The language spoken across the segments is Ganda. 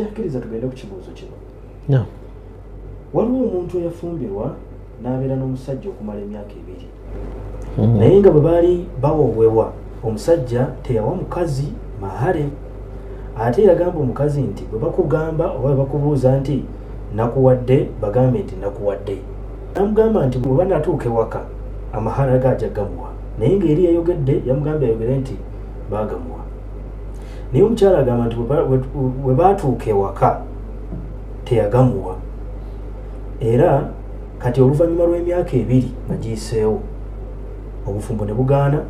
Kyekkiriza tugende ku kibuuzo kino. No. Waliwo omuntu eyafumbirwa n'abeera n'omusajja okumala emyaka 2. Naye nga bwe baali bawoobwewa omusajja teyawa mukazi mahare. Ate yagamba omukazi nti bwe bakugamba oba bakubuuza nti nakuwadde bagambe nti nakuwadde. Namugamba nti bwe banatuuka ewaka amahare gajja gamuwa. Naye ng'eri yayogedde yamugamba ayogere nti baagamuwa. Naye omukyala agamba nti bwe baatuuka ewaka teyagamuwa. Era kati oluvannyuma lw'emyaka 2 nga giyiseewo obufumbo ne bugaana ne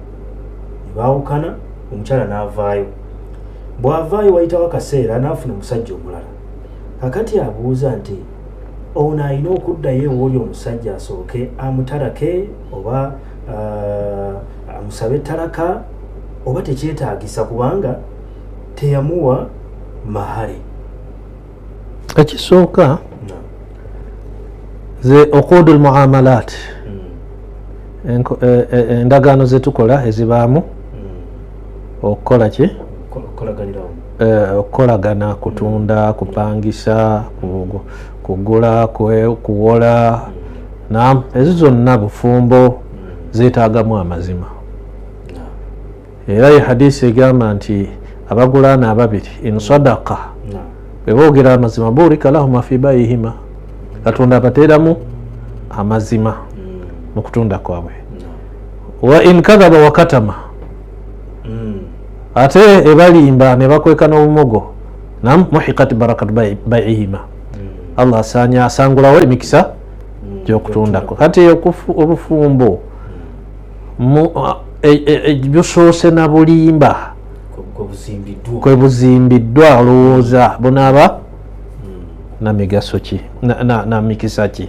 baawukana omukyala n'avaayo. Bw'avaayo wayitawo akaseera n'afuna omusajja omulala. Kakati abuuza nti ono alina okuddayo ew'oli omusajja asooke amutalake oba amusabe ettalaka oba tekyetaagisa kubanga teyamuwa mahare. Ekisooka ze okudu almuamalat endagaano zetukola ezibaamu okukola ki okukolagana kutunda kupangisa kugula kuwola naam ezo zonna bufumbo zeetaagamu amazima. Era ye hadisi egamba nti abagulaana ababiri in sadaqa bwe boogera amazima burika lahuma fi bayihima Katonda abateeramu amazima mu kutunda kwabwe. Wa in kadhaba wa katama ate ebalimba ne bakweka n'obumogo nam muhiqat barakat bayihima. Allah asangulawo emikisa gy'okutundako. Kati obufumbo busoose na bulimba kwe buzimbiddwa olowooza bunaaba na migaso ki na mikisa ki.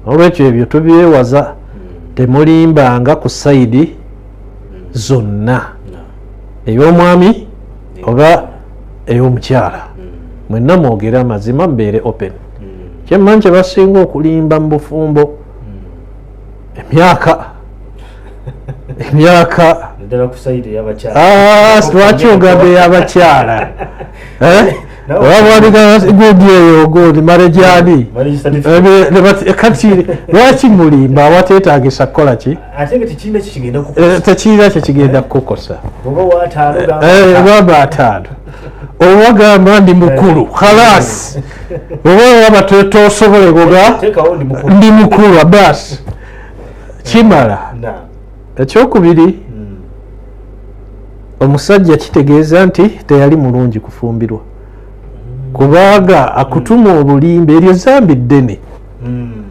Olwekyo ebyo tubyewaza temulimbanga ku sayidi zonna ey'omwami oba ey'omukyala. Mwenna mwogere amazima mbeere open. Kyemmanyi kye basinga okulimba mu bufumbo emyaka ddala ku sayidi y'abakyala. Lwaki ogamba ey'abakyala? Godi marejani kati lwaki mulimba awateetaagisa kukola ki? Tekirina kyekigenda kukukosa. Baba 5 owagamba ndi mukulu khalas oba tosobole goga ndi mukulu abasi kimala. Ekyokubiri omusajja kitegeeza nti teyali mulungi kufumbirwa kubaga akutuma obulimba eryo zambi ddene.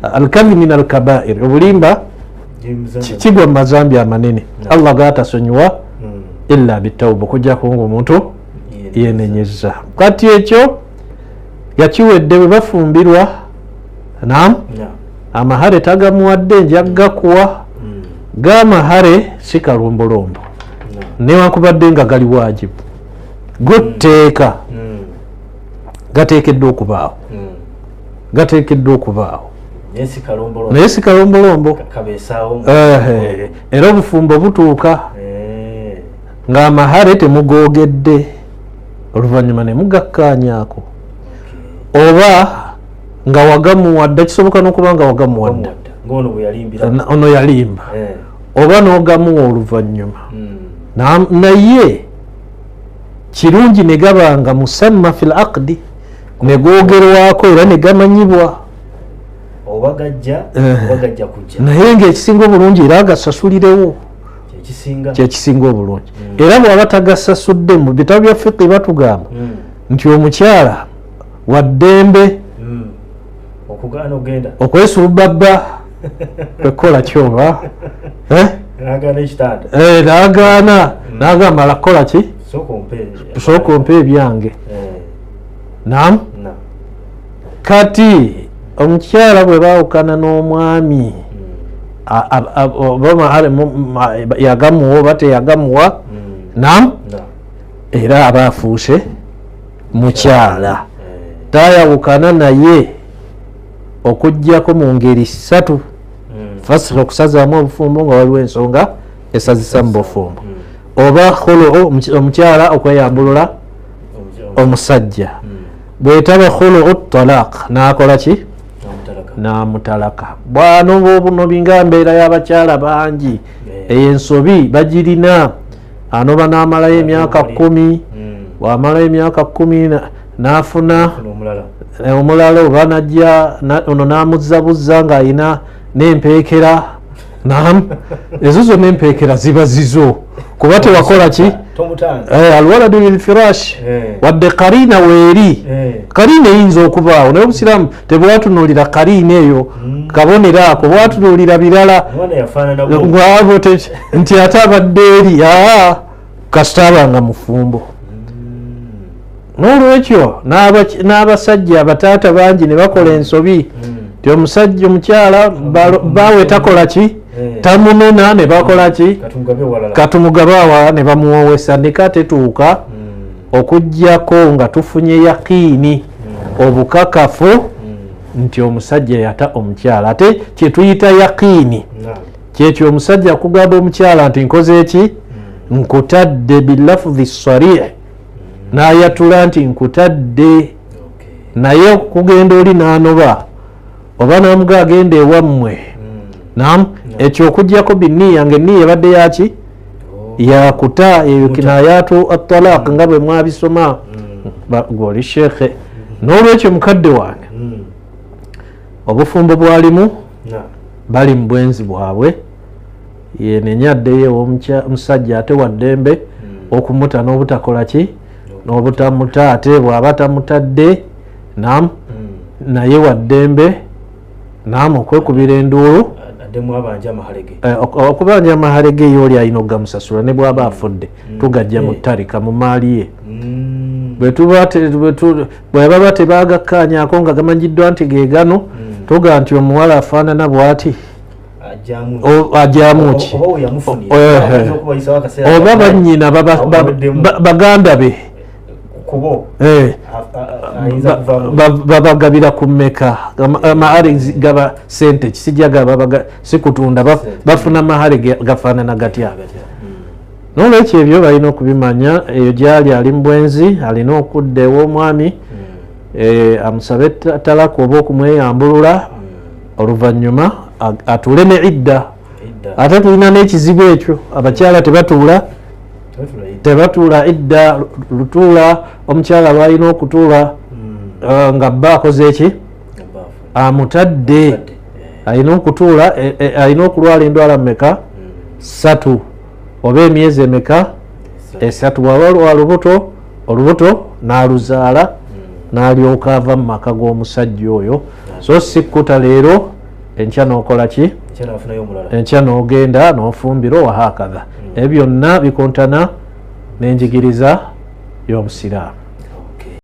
Alkazi min alkabair obulimba kigwa mu mazambi amanene Allah gatasonyiwa illa bitawba kujjako ng'omuntu yenenyeza. Kati ekyo yakiwedde bwe bafumbirwa naam amahare tagamuwadde njaga kuwa gamahare si kalombolombo newankubadde nga gali wajibu gotteeka gateekeddwa okubaawo naye si kalombolombo. Era obufumbo butuuka ng'amahare temugoogedde oluvannyuma ne mugakkaanyaako oba nga wagamuwadde kisoboka n'okuba nga wagamuwadde ono yalimba oba n'ogamuwa oluvannyuma. Naye kirungi ne gabanga musamma fil aqdi ne googerwako era ne gamanyibwa naye ng'ekisinga obulungi era agasasulirewo kyekisinga obulungi. Era bw'aba tagasasudde mu bitabo bya fiqi batugamba nti omukyala wa ddembe okwesulubabba kwekola kyoba n'agaana n'agamba alakola ki sooka ompe ebyange. Naam kati omukyala bwe baawukana n'omwami yagamuwa oba teyagamuwa naam era aba afuuse mukyala tayawukana naye okuggyako mu ngeri 3 fasika okusazaamu obufumbo nga waliwo ensonga esazisa mu bufumbo oba khulu omukyala okweyambulula omusajja bwetaba khulu talaq nakola ki namutalaka. Bwano bobuno binga mbeera y'abakyala bangi ensobi bagirina anoba n'amalayo emyaka 10 wamalayo emyaka 10 n'afuna omulala oba najja ono n'amuzzabuza ng'ayina n'empeekera ezo zonna empeekera ziba zizo kuba tewakola ki alwaladu lilfirash wadde karina weeri karina eyinza okubaawo naye obusiraamu tebwatunuulira karina eyo kabonera ako bwatunuulira birala nti ate abadde eri kasita abanga mufumbo. N'olwekyo n'abasajja abataata bangi ne bakola ensobi ti omusajja omukyala baawe takola ki tamunona ne bakola ki katumugabe awala ne bamuwowesa ndeka tetuuka okuggyako nga tufunye yakiini obukakafu nti omusajja yata omukyala. Ate kyetuyita yakiini kyekyo omusajja kugamba omukyala nti nkoze eki nkutadde bilafudhi sarih n'ayatula nti nkutadde naye kugenda oli n'anoba oba namuga agenda ewammwe nam ekyo okuggyako binniya ng'enniya ebadde yaki yakuta eyo kinayatu at-talaq nga bwe mwabisoma gwoli sheekhe. N'olwekyo mukadde wange obufumbo bwalimu bali mu bwenzi bwabwe yenenya addeyo omusajja ate waddembe okumuta n'obutakola ki n'obutamuta ate bw'aba tamutadde nam naye waddembe nam okwekubira enduulu okubanja amahalege yooli alina okugamusasula ne bw'aba afudde tugajja mu ttarika mu maali ye bwebaba tebaagakkaanyako nga gamanyiddwa nti geegano tuga nti omuwala afaanana bw'ati ajjamu ki oba bannyina baganda be babagabira ku mmeka amaale gaba sente kisijja gaba sikutunda bafuna amaale gafaanana gatya. N'olwekyo ebyo balina okubimanya. Eyo gyali ali mu bwenzi alina okudda ew'omwami amusabe talaka oba okumweyambulula oluvannyuma atuule ne idda. Ate tulina n'ekizibu ekyo abakyala tebatuula idda lutuula omukyala lwalina okutuula nga bba akoze eki amutadde alina okutuula alina okulwala endwala mmeka 3 oba emyezi emeka 3 bwaba lwa olubuto n'aluzaala n'alyoka ava mu maka g'omusajja oyo. So sikkuta leero enkya n'okola ki enkya n'ogenda n'ofumbira wahakaza. Ebyo byonna bikontana n'enjigiriza y'Obusiraamu.